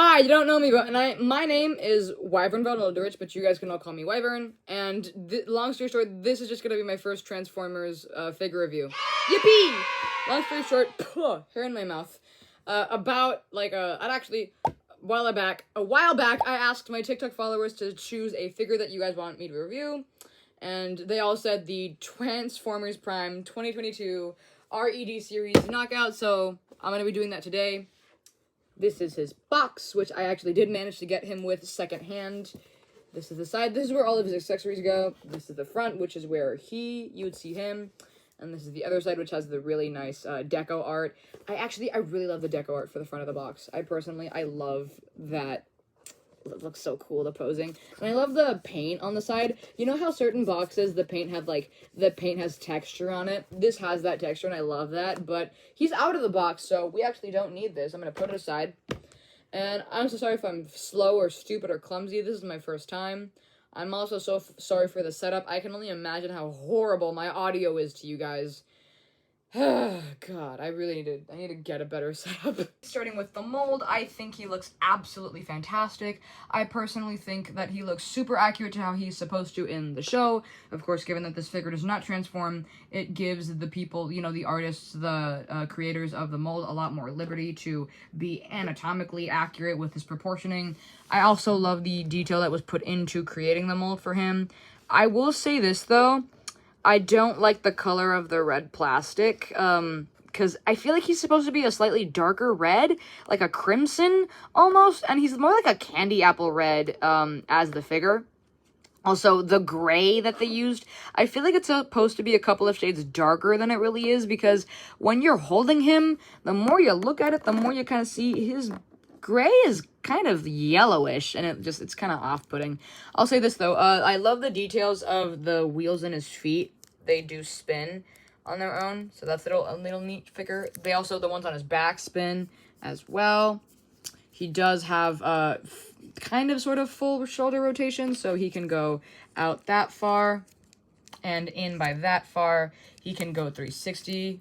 Hi, you don't know me, but my name is Wyvern Valdrich, but you guys can all call me Wyvern. And long story short, this is just gonna be my first Transformers figure review. Yippee! Long story short, hair in my mouth. About like I'd actually a while back, I asked my TikTok followers to choose a figure that you guys want me to review, and they all said the Transformers Prime 2022 R.E.D. series knockout. So I'm gonna be doing that today. This is his box, which I actually did manage to get him with secondhand. This is the side. This is where all of his accessories go. This is the front, which is where you would see him. And this is the other side, which has the really nice deco art. I really love the deco art for the front of the box. I love that. It looks so cool, the posing. And I love the paint on the side. You know how certain boxes, the paint has texture on it? This has that texture, and I love that. But he's out of the box, so we actually don't need this. I'm going to put it aside. And I'm so sorry if I'm slow or stupid or clumsy. This is my first time. I'm also so sorry for the setup. I can only imagine how horrible my audio is to you guys. God, I need to get a better setup. Starting with the mold, I think he looks absolutely fantastic. I personally think that he looks super accurate to how he's supposed to in the show. Of course, given that this figure does not transform, it gives the people, the artists, the creators of the mold, a lot more liberty to be anatomically accurate with his proportioning. I also love the detail that was put into creating the mold for him. I will say this, though. I don't like the color of the red plastic, because I feel like he's supposed to be a slightly darker red, like a crimson, almost, and he's more like a candy apple red, as the figure. Also, the gray that they used, I feel like it's supposed to be a couple of shades darker than it really is, because when you're holding him, the more you look at it, the more you kind of see his gray is kind of yellowish, and it's kind of off-putting. I'll say this, though. I love the details of the wheels in his feet. They do spin on their own, so that's a little neat figure. They also, the ones on his back spin as well. He does have kind of sort of full shoulder rotation, so he can go out that far and in by that far. He can go 360.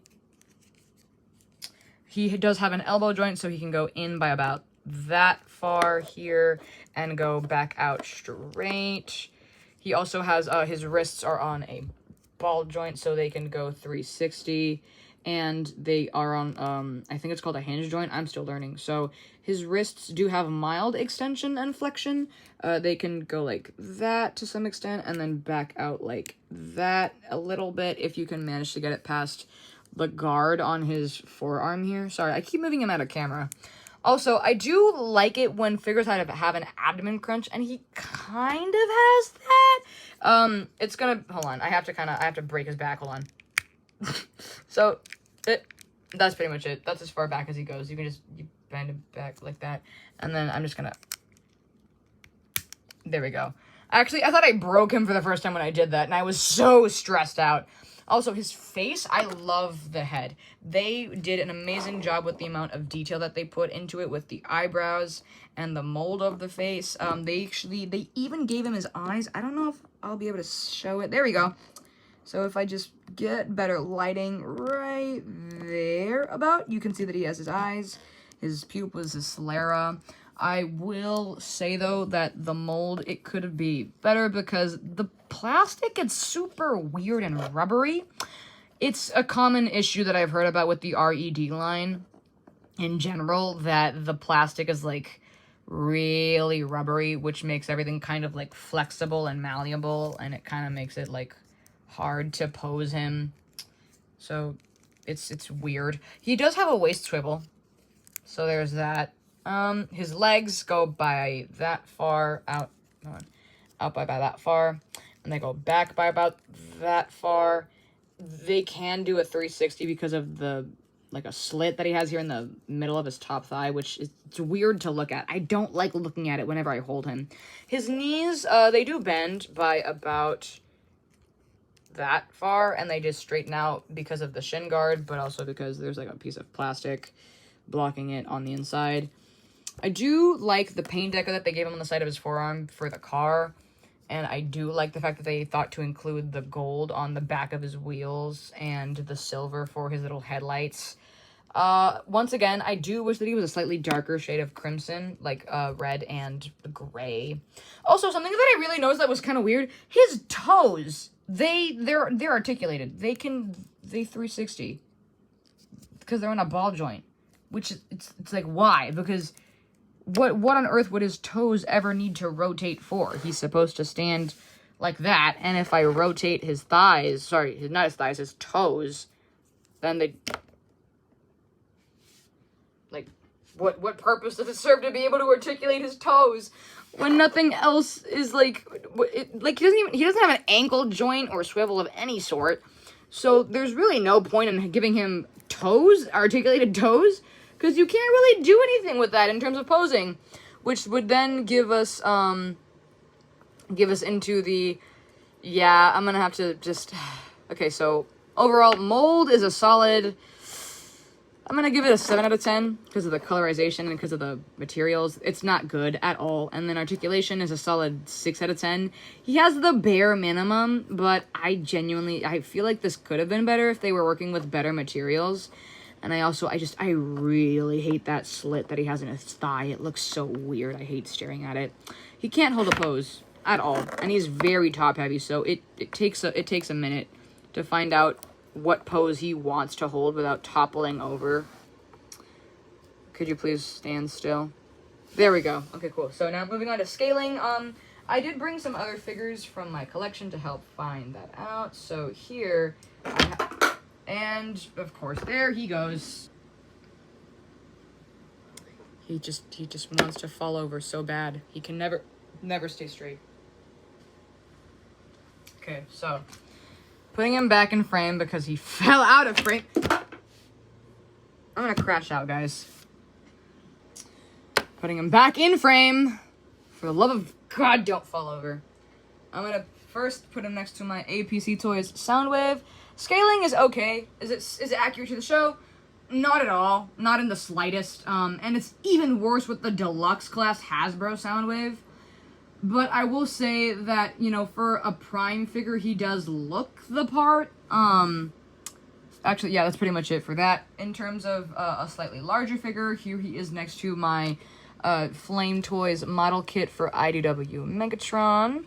He does have an elbow joint, so he can go in by about that far here and go back out straight. He also has, his wrists are on a ball joint, so they can go 360, and they are on, I think it's called a hinge joint. I'm still learning. So his wrists do have mild extension and flexion. They can go like that to some extent, and then back out like that a little bit if you can manage to get it past the guard on his forearm here. Sorry, I keep moving him out of camera. Also, I do like it when figures have an abdomen crunch, and he kind of has that. It's gonna, hold on, I have to break his back, hold on. So, that's pretty much it. That's as far back as he goes. You bend him back like that, and then I'm just gonna, there we go. Actually, I thought I broke him for the first time when I did that, and I was so stressed out. Also, his face, I love the head. They did an amazing job with the amount of detail that they put into it with the eyebrows and the mold of the face. They even gave him his eyes. I don't know if I'll be able to show it. There we go. So if I just get better lighting right there about, you can see that he has his eyes, his pupils, his sclera. I will say, though, that the mold, it could be better because the plastic gets super weird and rubbery. It's a common issue that I've heard about with the R.E.D. line in general, that the plastic is, like, really rubbery, which makes everything kind of, like, flexible and malleable, and it kind of makes it, like, hard to pose him. So, it's weird. He does have a waist swivel, so there's that. His legs go by that far out by that far, and they go back by about that far. They can do a 360 because of the, like, a slit that he has here in the middle of his top thigh, which is, it's weird to look at. I don't like looking at it whenever I hold him. His knees, they do bend by about that far, and they just straighten out because of the shin guard, but also because there's, like, a piece of plastic blocking it on the inside. I do like the paint deco that they gave him on the side of his forearm for the car, and I do like the fact that they thought to include the gold on the back of his wheels and the silver for his little headlights. Once again, I do wish that he was a slightly darker shade of crimson, like, red and gray. Also, something that I really noticed that was kind of weird, his toes, they're articulated. They 360. Because they're in a ball joint. Which, it's like, why? Because what on earth would his toes ever need to rotate for? He's supposed to stand like that, and if I rotate his thighs, sorry, not his thighs, his toes, then they... Like, what purpose does it serve to be able to articulate his toes when nothing else is, like, he doesn't have an ankle joint or swivel of any sort, so there's really no point in giving him toes, articulated toes, because you can't really do anything with that in terms of posing, which would then give us into the, yeah, I'm gonna have to just, okay, so overall, mold is a solid, I'm gonna give it a 7 out of 10 because of the colorization and because of the materials. It's not good at all. And then articulation is a solid 6 out of 10. He has the bare minimum, but I feel like this could have been better if they were working with better materials. And I really hate that slit that he has in his thigh. It looks so weird. I hate staring at it. He can't hold a pose at all. And he's very top heavy, so it takes a minute to find out what pose he wants to hold without toppling over. Could you please stand still? There we go. Okay, cool. So now moving on to scaling. I did bring some other figures from my collection to help find that out. So here, and of course there he goes. He just wants to fall over so bad. He can never stay straight. Okay, so putting him back in frame because he fell out of frame. I'm gonna crash out, guys. Putting him back in frame. For the love of God, don't fall over. I'm gonna first put him next to my APC Toys Soundwave. Scaling is okay. Is it accurate to the show? Not at all. Not in the slightest. And it's even worse with the deluxe class Hasbro Soundwave. But I will say that, you know, for a Prime figure, he does look the part. Actually, yeah, that's pretty much it for that. In terms of a slightly larger figure, here he is next to my Flame Toys model kit for IDW Megatron.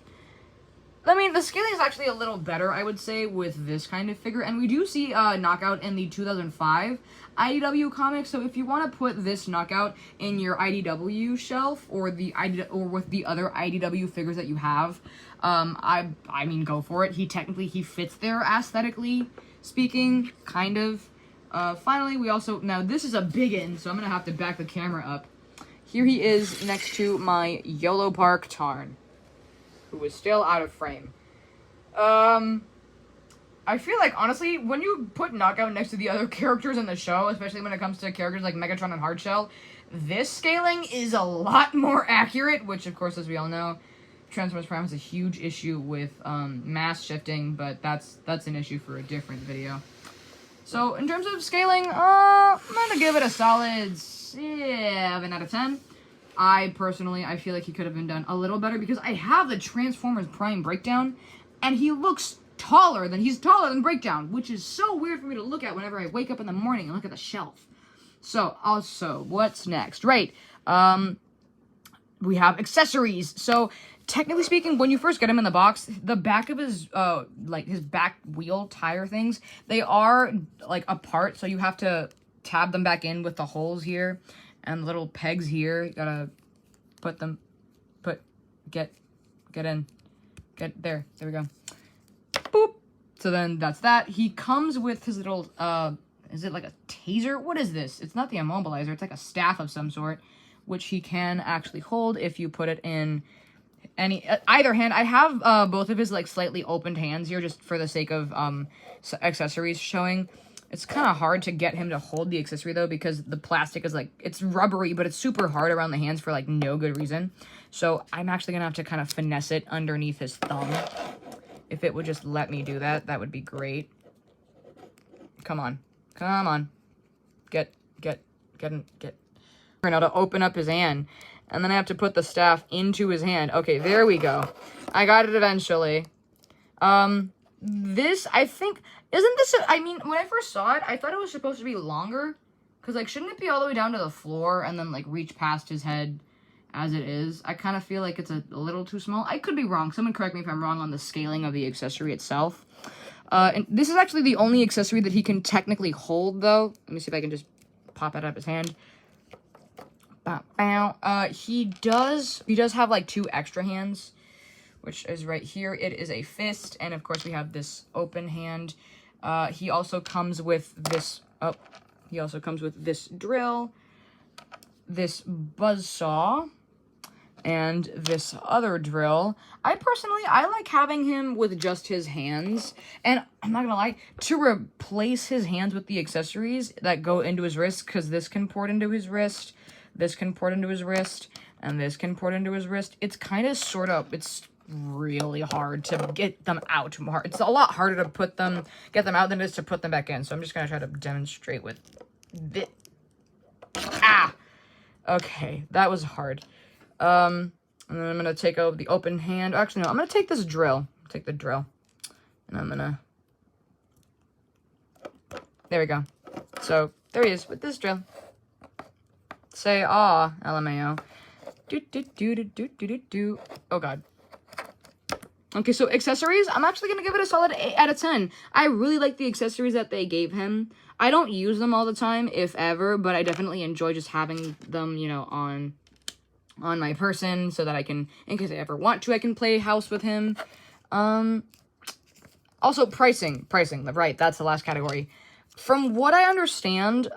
I mean, the scaling is actually a little better, I would say, with this kind of figure. And we do see Knockout in the 2005 IDW comic, so if you want to put this Knockout in your IDW shelf or with the other IDW figures that you have, I mean, go for it. He fits there aesthetically speaking, kind of. Finally, now this is a biggin, so I'm gonna have to back the camera up. Here he is next to my YOLO Park Tarn, who is still out of frame. I feel like, honestly, when you put Knockout next to the other characters in the show, especially when it comes to characters like Megatron and Hardshell, this scaling is a lot more accurate, which, of course, as we all know, Transformers Prime has a huge issue with mass shifting, but that's an issue for a different video. So, in terms of scaling, I'm gonna give it a solid 7 out of 10. I feel like he could have been done a little better because I have the Transformers Prime Breakdown, and he's taller than Breakdown, which is so weird for me to look at whenever I wake up in the morning and look at the shelf. So, also, what's next? Right, we have accessories. So, technically speaking, when you first get him in the box, the back of his, his back wheel tire things, they are, apart, so you have to tab them back in with the holes here and the little pegs here. You gotta get there. There we go. Boop. So then that's that. He comes with his little, is it like a taser? What is this? It's not the immobilizer. It's like a staff of some sort, which he can actually hold if you put it in either hand. I have both of his slightly opened hands here just for the sake of accessories showing. It's kind of hard to get him to hold the accessory though because the plastic is it's rubbery, but it's super hard around the hands for no good reason. So I'm actually gonna have to kind of finesse it underneath his thumb. If it would just let me do that, that would be great. Come on. Get in. Now to open up his hand. And then I have to put the staff into his hand. Okay, there we go. I got it eventually. This, I think, isn't this, when I first saw it, I thought it was supposed to be longer Because, like, shouldn't it be all the way down to the floor and then, like, reach past his head as it is? I kind of feel like it's a little too small. I could be wrong. Someone correct me if I'm wrong on the scaling of the accessory itself. And this is actually the only accessory that he can technically hold, though. Let me see if I can just pop it out of his hand. He does have, like, 2 extra hands, which is right here. It is a fist, and, of course, we have this open hand. He also comes with this... Oh, he also comes with this drill, this buzzsaw, and this other drill. I like having him with just his hands, and I'm not gonna lie, to replace his hands with the accessories that go into his wrist, because this can port into his wrist, this can port into his wrist, and this can port into his wrist. It's kind of it's really hard to get them out more. It's a lot harder to get them out than it is to put them back in, so I'm just gonna try to demonstrate with this. Okay, that was hard. And then I'm gonna take out the open hand. Actually, no, I'm gonna take this drill. Take the drill. And I'm gonna... There we go. So, there he is with this drill. Say, aw, LMAO. Do. Oh, God. Okay, so accessories, I'm actually gonna give it a solid 8 out of 10. I really like the accessories that they gave him. I don't use them all the time, if ever, but I definitely enjoy just having them, you know, on my person, so that I can, in case I ever want to, I can play house with him. Also, pricing, right, that's the last category. From what I understand,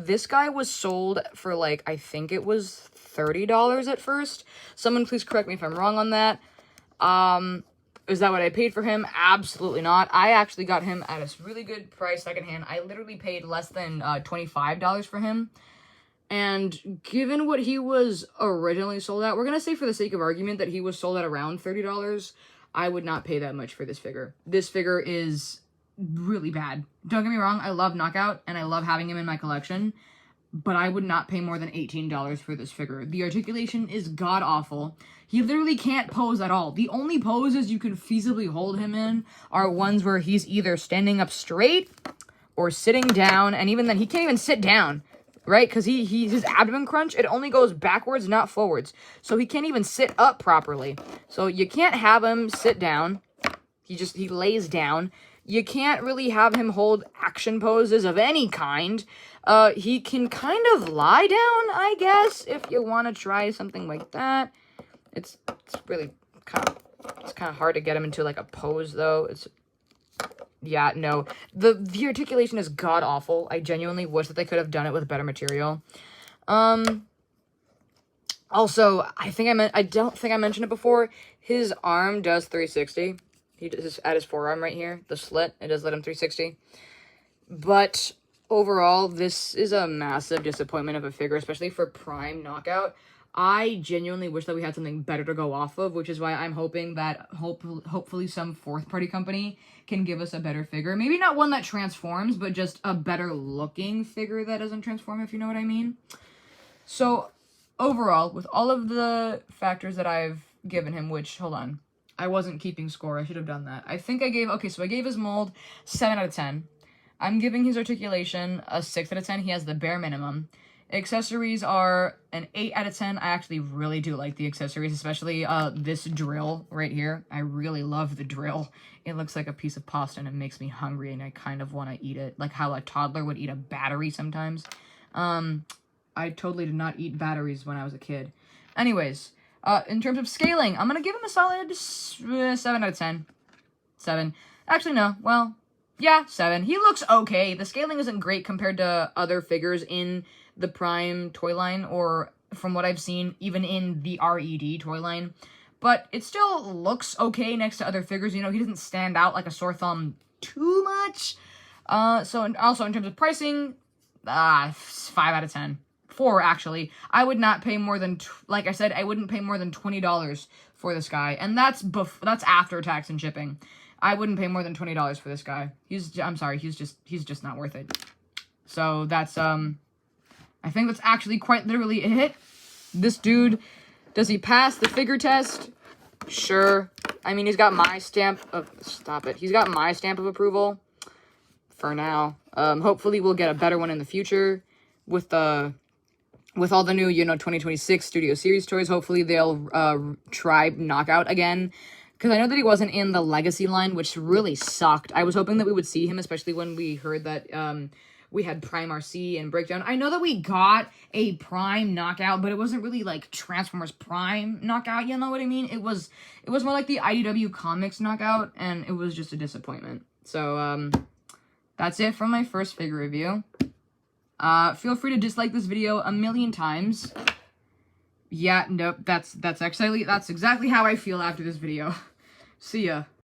this guy was sold for, like, I think it was $30 at first. Someone please correct me if I'm wrong on that. Is that what I paid for him? Absolutely not. I actually got him at a really good price secondhand. I literally paid less than $25 for him. And given what he was originally sold at, we're going to say for the sake of argument that he was sold at around $30. I would not pay that much for this figure. This figure is really bad. Don't get me wrong, I love Knockout, and I love having him in my collection, but I would not pay more than $18 for this figure. The articulation is god-awful. He literally can't pose at all. The only poses you can feasibly hold him in are ones where he's either standing up straight or sitting down, and even then, he can't even sit down, right? Because his abdomen crunch, it only goes backwards, not forwards. So he can't even sit up properly. So you can't have him sit down. He lays down. You can't really have him hold action poses of any kind. He can kind of lie down, I guess, if you want to try something like that. It's really kind of hard to get him into, like, a pose, though. Yeah, no. The articulation is god-awful. I genuinely wish that they could have done it with better material. Also, I don't think I mentioned it before. His arm does 360. He does at his forearm right here, the slit. It does let him 360. But overall, this is a massive disappointment of a figure, especially for Prime Knockout. I genuinely wish that we had something better to go off of, which is why I'm hoping that hopefully some fourth-party company can give us a better figure. Maybe not one that transforms, but just a better-looking figure that doesn't transform, if you know what I mean. So, overall, with all of the factors that I've given him, which, hold on, I wasn't keeping score. I should have done that. I gave his mold 7 out of 10. I'm giving his articulation a 6 out of 10. He has the bare minimum. Accessories are an 8 out of 10. I actually really do like the accessories, especially this drill right here. I really love the drill. It looks like a piece of pasta and it makes me hungry and I kind of want to eat it, like how a toddler would eat a battery sometimes. I totally did not eat batteries when I was a kid. Anyways, in terms of scaling, I'm going to give him a solid 7 out of 10. 7. Actually, no. Well, yeah, 7. He looks okay. The scaling isn't great compared to other figures in the Prime toy line, or from what I've seen, even in the R.E.D. toy line. But it still looks okay next to other figures. You know, he doesn't stand out like a sore thumb too much. So also in terms of pricing, 5 out of 10. 4, actually. I would not pay more than, like I said, I wouldn't pay more than $20 for this guy. And that's after tax and shipping. I wouldn't pay more than $20 for this guy. I'm sorry, he's just not worth it. So that's, I think that's actually quite literally it. This dude, does he pass the figure test? Sure. I mean, he's got my stamp of, stop it. He's got my stamp of approval for now. Hopefully we'll get a better one in the future. with all the new, 2026 Studio Series toys. Hopefully they'll try Knockout again. Because I know that he wasn't in the Legacy line, which really sucked. I was hoping that we would see him, especially when we heard that we had Prime RC and Breakdown. I know that we got a Prime Knockout, but it wasn't really like Transformers Prime Knockout, you know what I mean? It was more like the IDW Comics Knockout, and it was just a disappointment. So, that's it from my first figure review. Feel free to dislike this video a million times. Yeah, nope, that's exactly how I feel after this video. See ya.